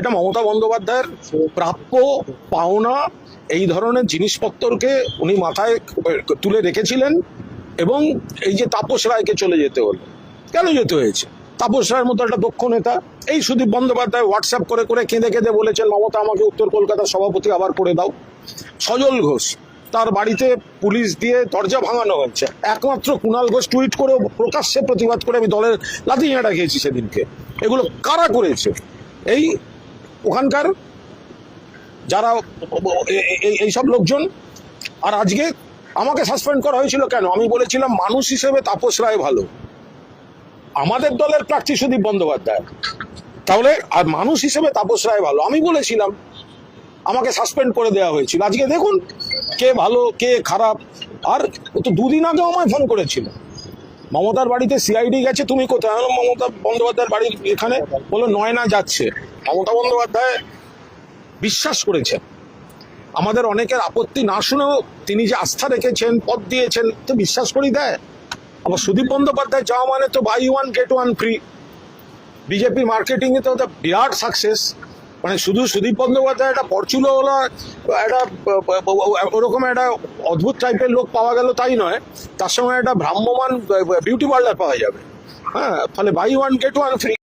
এটা মমতা বন্দ্যোপাধ্যায়ের প্রাপ্য পাওনা এই ধরনের জিনিসপত্রকে উনি মাথায় তুলে রেখেছিলেন এবং এই যে তাপস রায়কে চলে যেতে হলো, কেন যেতে হয়েছে? তাপস রায়ের মতো একটা দক্ষ নেতা, এই সুদীপ বন্দ্যোপাধ্যায় হোয়াটসঅ্যাপ করে করে কেঁদে কেঁদে বলেছেন মমতা আমাকে উত্তর কলকাতার সভাপতি আবার করে দাও। সজল ঘোষ, তার বাড়িতে পুলিশ দিয়ে দরজা ভাঙানো হচ্ছে, একমাত্র কুণাল ঘোষ টুইট করে প্রকাশ্যে প্রতিবাদ করে আমি দলের লাথি ঝাঁটা খেয়েছি সেদিনকে। এগুলো কারা করেছে? এই ওখানকার যারা এইসব লোকজন। আর আজকে আমাকে সাসপেন্ড করা হয়েছিল কেন? আমি বলেছিলাম মানুষ হিসেবে তাপস রায় ভালো, আমাদের দলের প্রার্থী সুদীপ বন্দ্যোপাধ্যায়, তাহলে আর মানুষ হিসেবে তাপস রায় ভালো আমি বলেছিলাম, আমাকে সাসপেন্ড করে দেওয়া হয়েছিল। আজকে দেখুন কে ভালো কে খারাপ। আর ও তো দুদিন আগে আমায় ফোন করেছিল, মমতার বাড়িতে সিআইডি গেছে, তুমি কোথায়? মমতা বন্দ্যোপাধ্যায়ের বাড়ি এখানে, বললো নয়না যাচ্ছে। মমতা বন্দ্যোপাধ্যায় বিশ্বাস করেছেন, আমাদের অনেকের আপত্তি না শুনেও তিনি যে আস্থা রেখেছেন, পদ দিয়েছেন, তো বিশ্বাস করি দেয়। আবার সুদীপ বন্দ্যোপাধ্যায় যাওয়া মানে তো buy one get one free. BJP marketing এ তো বিরাট সাকসেস। মানে শুধু সুদীপ বন্দ্যোপাধ্যায় একটা পরচুলো হলো, একটা ওরকম একটা অদ্ভুত টাইপের লোক পাওয়া গেল তাই নয়, তার সঙ্গে একটা ভ্রাম্যমান বিউটি পার্লার পাওয়া যাবে। হ্যাঁ, ফলে buy one get one free.